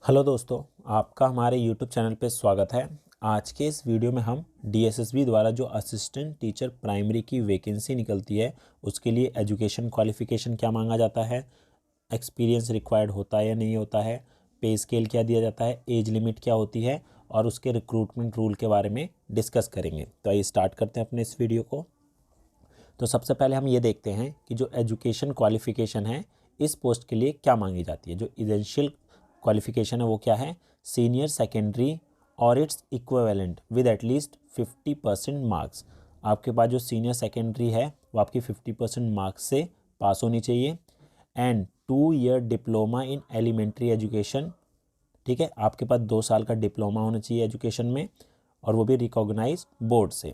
Hello दोस्तों, आपका हमारे YouTube चैनल पे स्वागत है। आज के इस वीडियो में हम DSSB द्वारा जो असिस्टेंट टीचर प्राइमरी की वैकेंसी निकलती है उसके लिए एजुकेशन क्वालिफ़िकेशन क्या मांगा जाता है, एक्सपीरियंस रिक्वायर्ड होता है या नहीं होता है, पे स्केल क्या दिया जाता है, एज लिमिट क्या होती है और उसके रिक्रूटमेंट रूल के बारे में डिस्कस करेंगे। तो आइए स्टार्ट करते हैं अपने इस वीडियो को। तो सबसे पहले हम ये देखते हैं कि जो एजुकेशन क्वालिफ़िकेशन है इस पोस्ट के लिए क्या मांगी जाती है। जो एसेंशियल क्वालिफ़िकेशन है वो क्या है, सीनियर सेकेंडरी और its equivalent with at least 50% marks. आपके पास जो सीनियर सेकेंडरी है वो आपकी 50% मार्क्स से पास होनी चाहिए। And 2 year diploma in elementary education, ठीक है, आपके पास 2 साल का डिप्लोमा होना चाहिए एजुकेशन में और वो भी रिकॉग्नाइज बोर्ड से।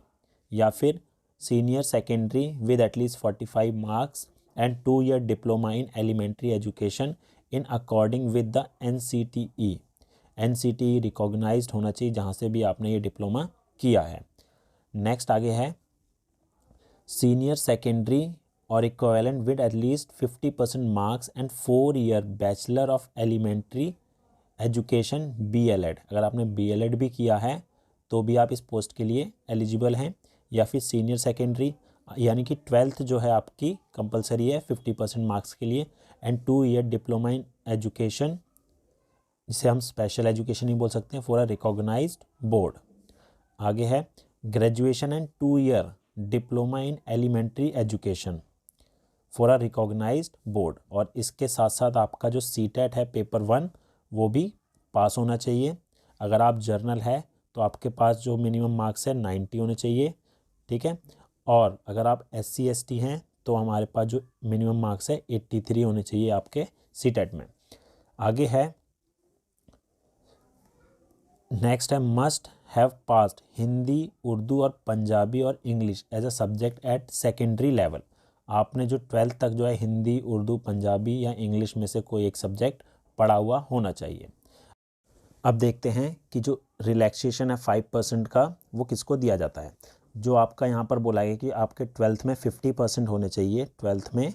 या फिर senior secondary with at least 45 marks and 2 year diploma in elementary education in according with the NCTE। NCTE recognised होना चाहिए जहाँ से भी आपने ये डिप्लोमा किया है। नेक्स्ट आगे है सीनियर सेकेंडरी और equivalent with at least 50% marks and 4 year bachelor of elementary education BLED। अगर आपने BLED भी किया है तो भी आप इस पोस्ट के लिए एलिजिबल हैं। या फिर सीनियर सेकेंडरी यानी कि 12th जो है आपकी कंपलसरी है 50% मार्क्स के लिए and 2 year diploma in education, जिसे हम स्पेशल एजुकेशन ही बोल सकते हैं, फॉर अ रिकॉग्नाइज्ड बोर्ड। आगे है graduation and 2 year diploma in elementary education for a recognised board. और इसके साथ साथ आपका जो CTET है पेपर 1 वो भी पास होना चाहिए। अगर आप जर्नल है तो आपके पास जो मिनिमम मार्क्स है 90 होने चाहिए, ठीक है। और अगर आप SC ST हैं तो हमारे पास जो मिनिमम मार्क्स है 83 होने चाहिए आपके CTET में। आगे है नेक्स्ट है must have passed Hindi, Urdu और पंजाबी और English as a subject at secondary level. आपने जो 12th तक जो है हिंदी, उर्दू, पंजाबी या इंग्लिश में से कोई एक सब्जेक्ट पढ़ा हुआ होना चाहिए। अब देखते हैं कि जो रिलैक्सेशन है 5% का वो किसको दिया जाता है। जो आपका यहाँ पर बोला है कि आपके 12th में 50% होने चाहिए, 12th में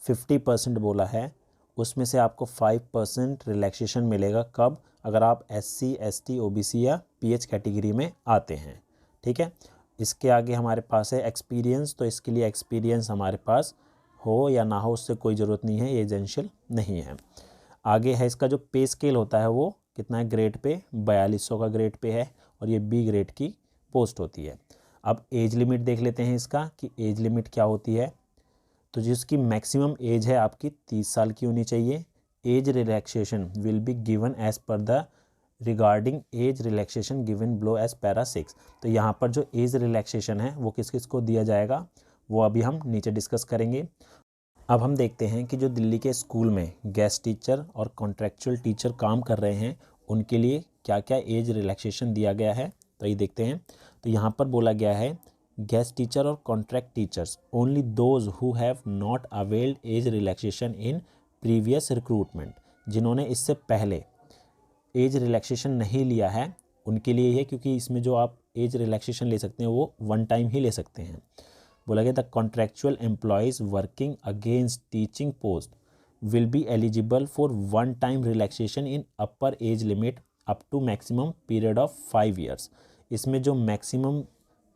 50% बोला है, उसमें से आपको 5% रिलैक्सेशन मिलेगा। कब? अगर आप SC ST OBC या PH कैटेगरी में आते हैं, ठीक है। इसके आगे हमारे पास है एक्सपीरियंस। तो इसके लिए एक्सपीरियंस हमारे पास हो या ना हो उससे कोई ज़रूरत नहीं है, ये एसेंशियल नहीं है। आगे है इसका जो पे स्केल होता है वो कितना है, ग्रेड पे 4200 का ग्रेड पे है और ये B ग्रेड की पोस्ट होती है। अब एज लिमिट देख लेते हैं इसका कि एज लिमिट क्या होती है। तो जिसकी मैक्सिमम एज है आपकी 30 साल की होनी चाहिए। Age relaxation will be given as per the regarding age relaxation given below as para 6। तो यहाँ पर जो एज रिलैक्सेशन है वो किस किस को दिया जाएगा वो अभी हम नीचे डिस्कस करेंगे। अब हम देखते हैं कि जो दिल्ली के स्कूल में गेस्ट टीचर और कॉन्ट्रेक्चुअल टीचर काम कर रहे हैं उनके लिए क्या क्या एज रिलैक्सेशन दिया गया है। तो ये देखते हैं। तो यहाँ पर बोला गया है गेस्ट टीचर और contract teachers only those who have not availed age relaxation in previous recruitment. जिन्होंने इससे पहले एज रिलैक्सेशन नहीं लिया है उनके लिए है, क्योंकि इसमें जो आप एज रिलैक्सेशन ले सकते हैं वो 1 टाइम ही ले सकते हैं। बोला गया the contractual employees working against teaching post will be eligible for 1 time relaxation in upper age limit up to maximum period of 5 years. इसमें जो मैक्सिमम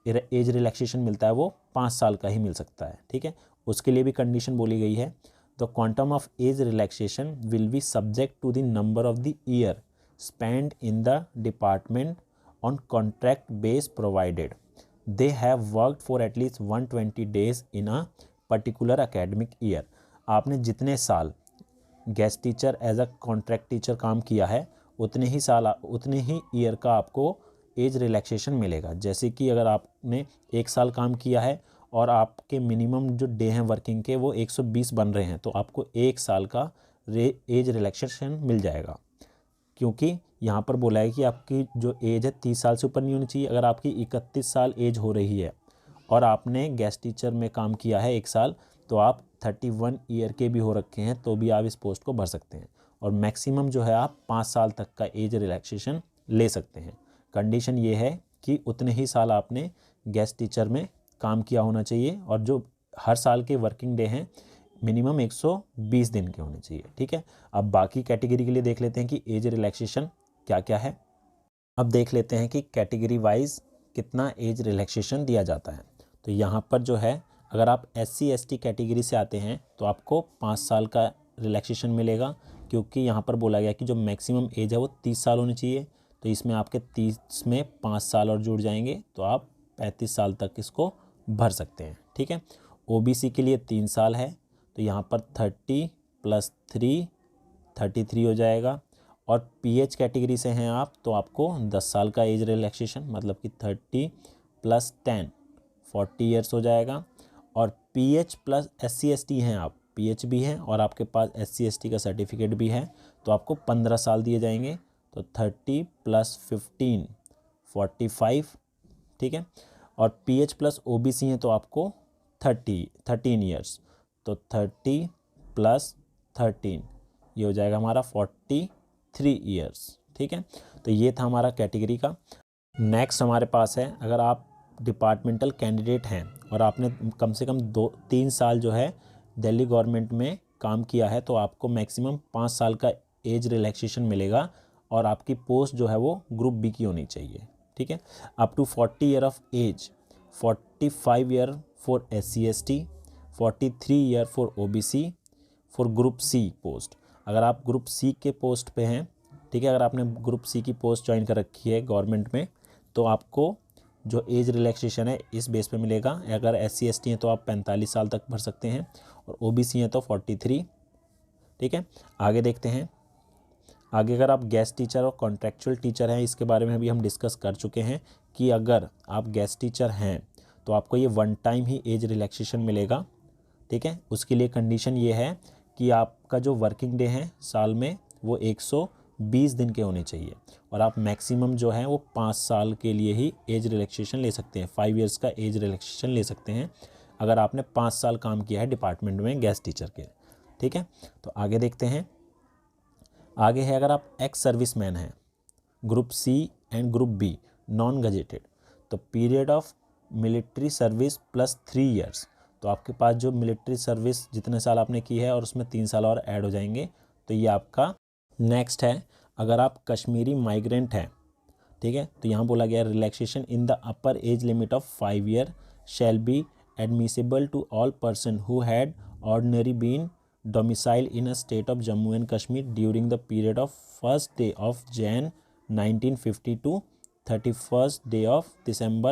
एज रिलैक्सेशन मिलता है वो 5 साल का ही मिल सकता है, ठीक है। उसके लिए भी कंडीशन बोली गई है। The quantum of age relaxation will be subject to the number of the year spend in the department on contract base provided they have worked for at least 120 days in a particular academic year। आपने जितने साल guest teacher as a contract teacher काम किया है उतने ही साल उतने ही year का आपको एज रिलैक्सेशन मिलेगा। जैसे कि अगर आपने 1 साल काम किया है और आपके मिनिमम जो डे हैं वर्किंग के वो 120 बन रहे हैं तो आपको 1 साल का एज रिलैक्सेशन मिल जाएगा। क्योंकि यहाँ पर बोला है कि आपकी जो एज है 30 साल से ऊपर नहीं होनी चाहिए। अगर आपकी 31 साल एज हो रही है और आपने गेस्ट टीचर में काम किया है 1 साल तो आप 31 ईयर के भी हो रखे हैं तो भी आप इस पोस्ट को भर सकते हैं। और मैक्सिमम जो है आप 5 साल तक का एज रिलैक्सेशन ले सकते हैं। कंडीशन ये है कि उतने ही साल आपने गेस्ट टीचर में काम किया होना चाहिए और जो हर साल के वर्किंग डे हैं मिनिमम 120 दिन के होने चाहिए। ठीक है, अब बाकी कैटेगरी के लिए देख लेते हैं कि एज रिलैक्सेशन क्या क्या है। अब देख लेते हैं कि कैटेगरी वाइज कितना एज रिलैक्सेशन दिया जाता है। तो यहाँ पर जो है, अगर आप SC/ST कैटेगरी से आते हैं तो आपको 5 साल का रिलैक्सेशन मिलेगा, क्योंकि यहाँ पर बोला गया कि जो मैक्सिमम एज है वो 30 साल होनी चाहिए। तो इसमें आपके 30 में 5 साल और जुड़ जाएंगे, तो आप 35 साल तक इसको भर सकते हैं। ठीक है, OBC के लिए 3 साल है, तो यहाँ पर 30 + 3 33 हो जाएगा। और PH कैटेगरी से हैं आप, तो आपको 10 साल का एज रिलैक्सेशन, मतलब कि 30 + 10 40 ईयर्स हो जाएगा। और PH + SC/ST हैं आप, PH भी हैं और आपके पास SC/ST का सर्टिफिकेट भी है, तो आपको 15 साल दिए जाएंगे। तो 30 + 15 45। ठीक है, और PH + OBC हैं तो आपको 13 ईयर्स, तो 30 + 13 ये हो जाएगा हमारा 43 ईयर्स। ठीक है, तो ये था हमारा कैटेगरी का। नेक्स्ट हमारे पास है, अगर आप डिपार्टमेंटल कैंडिडेट हैं और आपने कम से कम 2-3 साल जो है दिल्ली गवर्नमेंट में काम किया है, तो आपको मैक्सिमम 5 साल का एज रिलैक्सेशन मिलेगा और आपकी पोस्ट जो है वो ग्रुप बी की होनी चाहिए। ठीक है, up to 40 year of age, 45 year for SC/ST, 43 year for OBC, for group C post. अगर आप ग्रुप सी के पोस्ट पे हैं, ठीक है, अगर आपने ग्रुप सी की पोस्ट ज्वाइन कर रखी है गवर्नमेंट में, तो आपको जो एज रिलैक्सेशन है इस बेस पे मिलेगा। अगर SC/ST हैं तो आप 45 साल तक भर सकते हैं, और OBC हैं तो 43। ठीक है, आगे देखते हैं। आगे अगर आप गेस्ट टीचर और कॉन्ट्रेक्चुअल टीचर हैं, इसके बारे में अभी हम डिस्कस कर चुके हैं कि अगर आप गेस्ट टीचर हैं तो आपको ये 1 टाइम ही एज रिलैक्सेशन मिलेगा। ठीक है, उसके लिए कंडीशन ये है कि आपका जो वर्किंग डे है साल में वो 120 दिन के होने चाहिए, और आप मैक्सिमम जो है वो 5 साल के लिए ही एज रिलैक्सेशन ले सकते हैं। 5 ईयर्स का एज रिलैक्सेशन ले सकते हैं अगर आपने 5 साल काम किया है डिपार्टमेंट में गेस्ट टीचर के। ठीक है, तो आगे देखते हैं। आगे है, अगर आप एक्स सर्विस मैन हैं, group C and group B, non gazetted, तो period of military service +3 years, तो आपके पास जो मिलिट्री सर्विस जितने साल आपने की है और उसमें 3 साल और ऐड हो जाएंगे, तो ये आपका नेक्स्ट है। अगर आप कश्मीरी माइग्रेंट हैं, ठीक है, तो यहाँ बोला गया relaxation in the upper age limit of 5 year shall be admissible to all person who had ordinary been domicile in a state of Jammu and Kashmir during the period of 1st day of Jan 1950 to 31st day of December